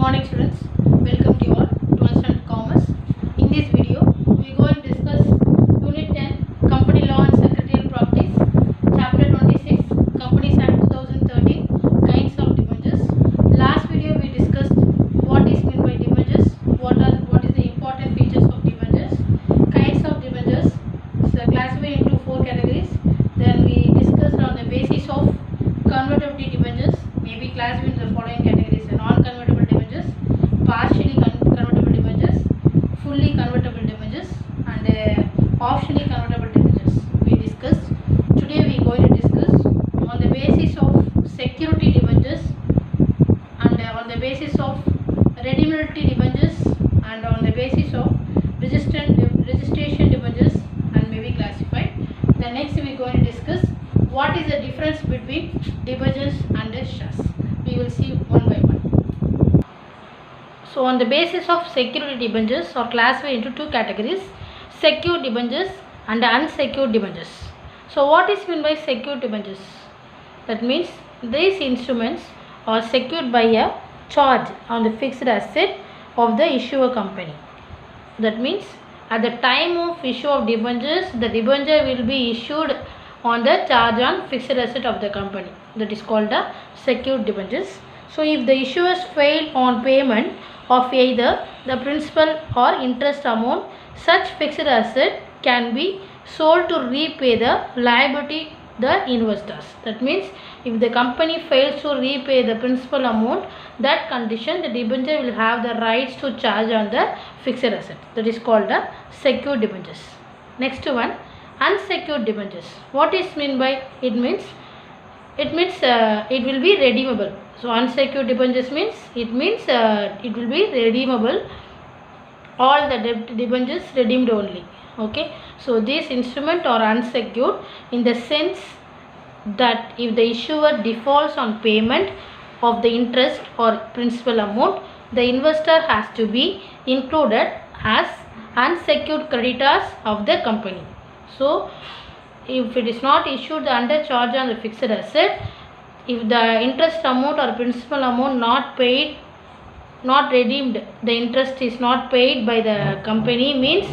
Morning students, welcome to you all to understand commerce. In this video, we are going to discuss Unit 10 Company Law and Secretarial Practice, Chapter 26 Companies Act 2013 Kinds of Debentures. Last video we discussed what is meant by debentures, what is the important features of debentures, kinds of debentures, so classified into 4 categories. Then we discussed on the basis of convertibility debentures, may be classified into the following categories: non-convertible debentures, partially convertible debentures, fully convertible debentures, and optionally convertible debentures we discussed. Today we are going to discuss on the basis of security debentures and on the basis of redeemability debentures and on the basis of registration debentures and may be classified. The next we are going to discuss what is the difference between debentures and shares. We will see one by one. So on the basis of security debentures are classified into 2 categories: secured debentures and unsecured debentures. So what is meant by secured debentures? That means these instruments are secured by a charge on the fixed asset of the issuer company. That means at the time of issue of debentures, the debenture will be issued on the charge on fixed asset of the company. That is called the secured debentures. So if the issuers fail on payment of either the principal or interest amount, such fixed asset can be sold to repay the liability the investors. That means if the company fails to repay the principal amount, that condition the debenture will have the rights to charge on the fixed asset. That is called the secured debentures. Next one, unsecured debentures. What is meant by it? Means it will be redeemable. So unsecured debentures means it will be redeemable. All the debentures redeemed only. Okay. So these instruments are unsecured in the sense that if the issuer defaults on payment of the interest or principal amount, the investor has to be included as unsecured creditors of the company. So if it is not issued under charge on the fixed asset, if the interest amount or principal amount not paid, not redeemed, the interest is not paid by the company, means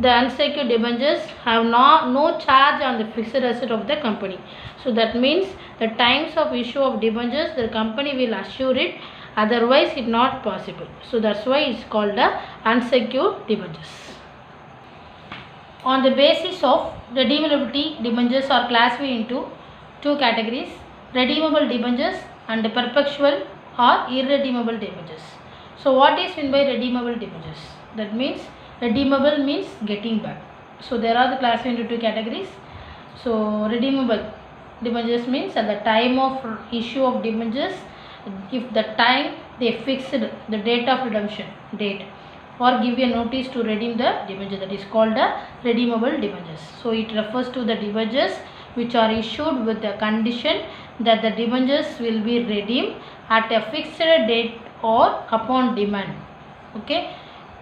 the unsecured debentures have no charge on the fixed asset of the company. So that means the times of issue of debentures the company will assure it, otherwise it not possible. So that's why it's called the unsecured debentures. On the basis of redeemability, debentures are classified into 2 categories: redeemable debentures and perpetual or irredeemable debentures. So what is meant by redeemable debentures? That means redeemable means getting back. So there are the classified into 2 categories. So redeemable debentures means at the time of issue of debentures, if the time they fixed the date of redemption date or give a notice to redeem the debenture, that is called the redeemable debentures. So it refers to the debentures which are issued with the condition that the debentures will be redeemed at a fixed date or upon demand, okay,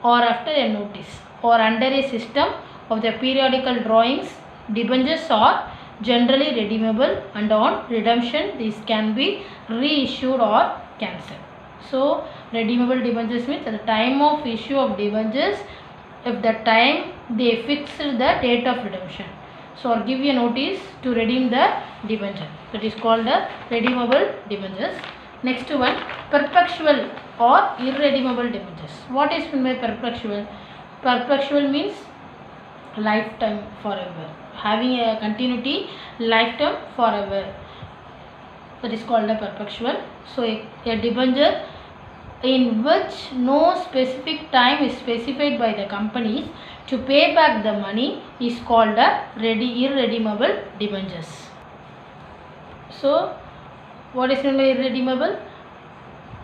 or after a notice or under a system of the periodical drawings. Debentures are generally redeemable and on redemption these can be reissued or cancelled. So redeemable debentures means at the time of issue of debentures, if the time they fixed the date of redemption, so or give a notice to redeem the debenture, that is called the redeemable debentures. Next one, perpetual or irredeemable debentures. What is meant by perpetual? Perpetual means lifetime, forever, having a continuity, lifetime, forever. That is called a perpetual. So a debenture in which no specific time is specified by the companies to pay back the money is called a irredeemable debentures. So what is meant by irredeemable?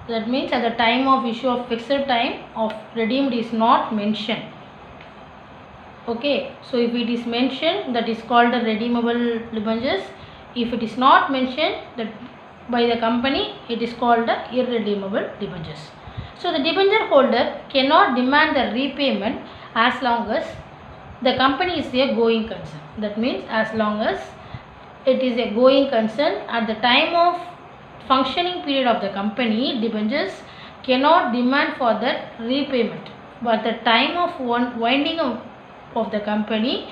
That means at the time of issue of fixed time of redeemed is not mentioned. Okay, so if it is mentioned, that is called the redeemable debentures. If it is not mentioned that by the company, it is called the irredeemable debentures. So the debenture holder cannot demand the repayment as long as the company is a going concern. That means as long as it is a going concern, at the time of functioning period of the company, debentures cannot demand for that repayment. But the time of winding up of the company,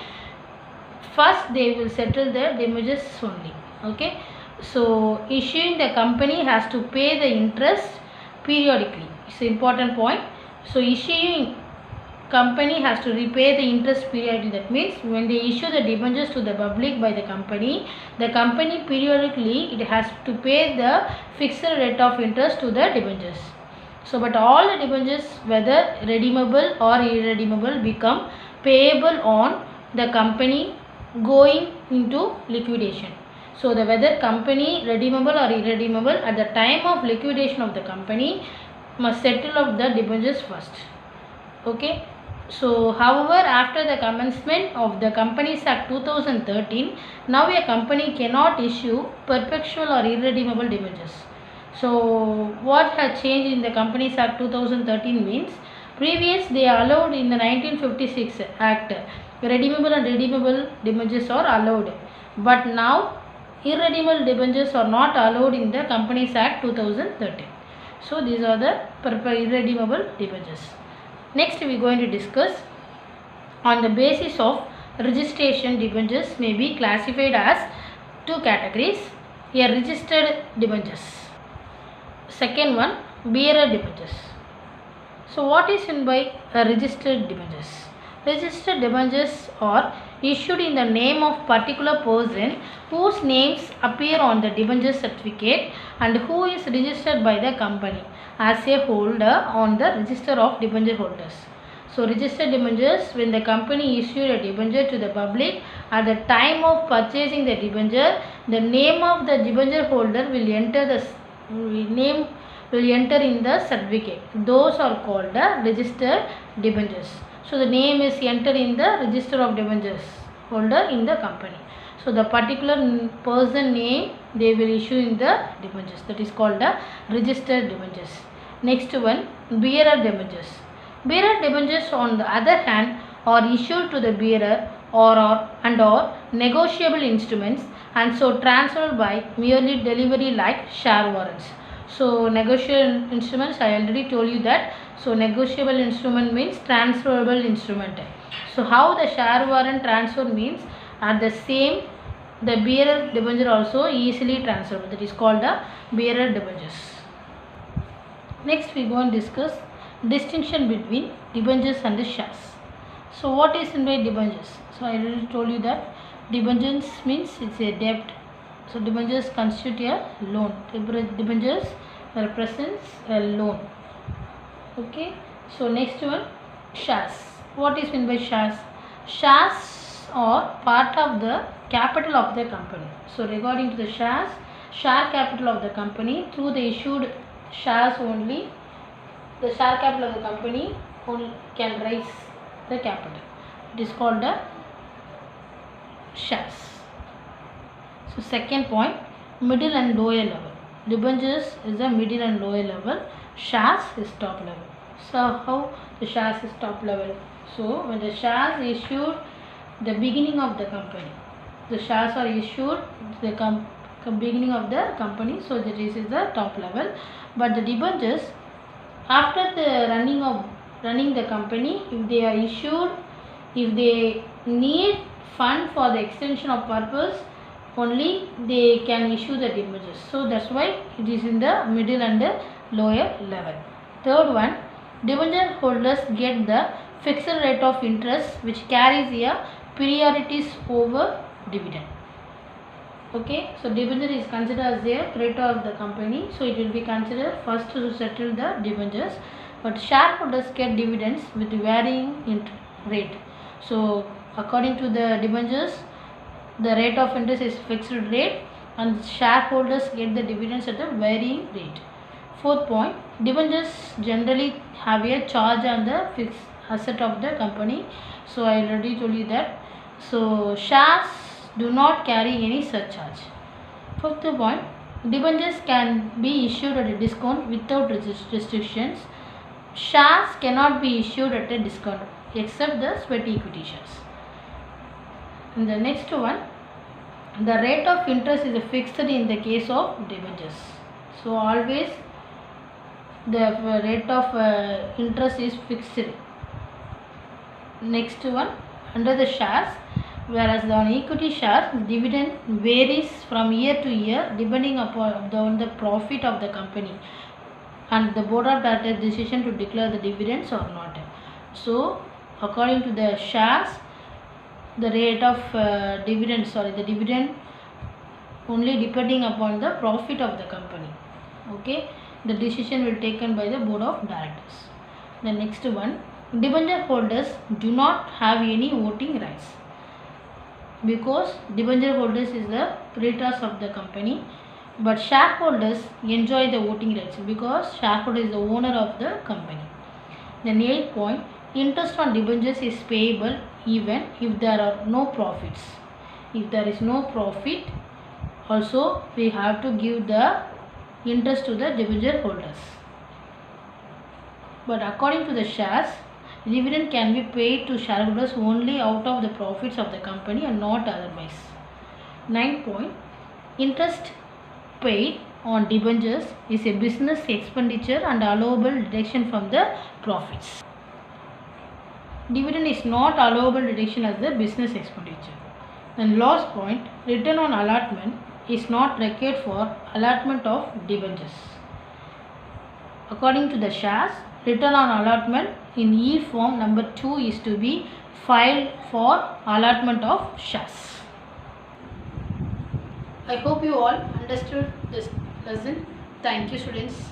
first they will settle the damages only. Okay, so issuing the company has to pay the interest periodically. It's an important point. So issuing company has to repay the interest periodically. That means when they issue the debentures to the public by the company periodically it has to pay the fixed rate of interest to the debentures. So but all the debentures, whether redeemable or irredeemable, become payable on the company going into liquidation. So the whether company redeemable or irredeemable, at the time of liquidation of the company must settle of the debentures first. Okay. So however, after the commencement of the Companies Act 2013, now a company cannot issue perpetual or irredeemable debentures. So what has changed in the Companies Act 2013 means, previous they allowed in the 1956 Act redeemable and redeemable debentures are allowed, but now irredeemable debentures are not allowed in the Companies Act 2013. So these are the irredeemable debentures. Next we are going to discuss on the basis of registration. Debentures may be classified as two categories. A registered debentures. Second one, bearer debentures. So what is meant by registered debentures? Registered debentures are issued in the name of particular person whose names appear on the debenture certificate and who is registered by the company as a holder on the register of debenture holders. So registered debentures, when the company issued a debenture to the public, at the time of purchasing the debenture, the name of the debenture holder will enter in the certificate. Those are called the registered debentures. So the name is entered in the register of debentures holder in the company. So the particular person name they will issue in the debentures. That is called the registered debentures. Next one, bearer debentures. Bearer debentures on the other hand are issued to the bearer or negotiable instruments and so transferred by merely delivery like share warrants. So negotiable instruments, I already told you that. So negotiable instrument means transferable instrument. So how the share warrant transfer means, at the same the bearer debenture also easily transferable. That is called the bearer debentures. Next we go and discuss distinction between debentures and the shares. So what is in by debentures? So I already told you that debentures means it's a debt. So debentures constitute a loan. Debentures represents a loan. Okay. So next one, shares. What is meant by shares? Shares are part of the capital of the company. So regarding to the shares, share capital of the company, through the issued shares only, the share capital of the company can raise the capital. It is called the shares. So second point, middle and lower level. Debentures is the middle and lower level. Shares is top level. So how the shares is top level? So when the shares issued the beginning of the company, the shares are issued the beginning of the company. So this is the top level. But the debentures, after the running the company, if they are issued, if they need fund for the extension of purpose, only they can issue the debentures. So that's why it is in the middle and the lower level. Third one, debenture holders get the fixed rate of interest which carries a priorities over dividend. Okay, so debenture is considered as a creditor of the company, so it will be considered first to settle the debentures. But shareholders get dividends with varying rate. So according to the debentures, the rate of interest is fixed rate and shareholders get the dividends at a varying rate. Fourth point, debentures generally have a charge on the fixed asset of the company. So I already told you that. So shares do not carry any such charge. Fifth point, debentures can be issued at a discount without restrictions. Shares cannot be issued at a discount except the sweat equity shares. And the next one, the rate of interest is fixed in the case of debentures. So always the rate of interest is fixed. Next one, under the shares, whereas on equity shares, dividend varies from year to year depending upon the profit of the company and the board of directors decision to declare the dividends or not. So according to the shares, the rate of the dividend only depending upon the profit of the company. Okay, the decision will taken by the board of directors. The next one, debenture holders do not have any voting rights because debenture holders is the creditors of the company, but shareholders enjoy the voting rights because shareholder is the owner of the company. Then 8th point, interest on debentures is payable even if there are no profits. If there is no profit, also we have to give the interest to the debenture holders. But according to the shares, dividend can be paid to shareholders only out of the profits of the company and not otherwise. 9th point, interest paid on debentures is a business expenditure and allowable deduction from the profits. Dividend is not allowable deduction as the business expenditure. Then last point, return on allotment is not required for allotment of debentures. According to the shares, return on allotment in yield form number 2 is to be filed for allotment of shares. I hope you all understood this lesson. Thank you, students.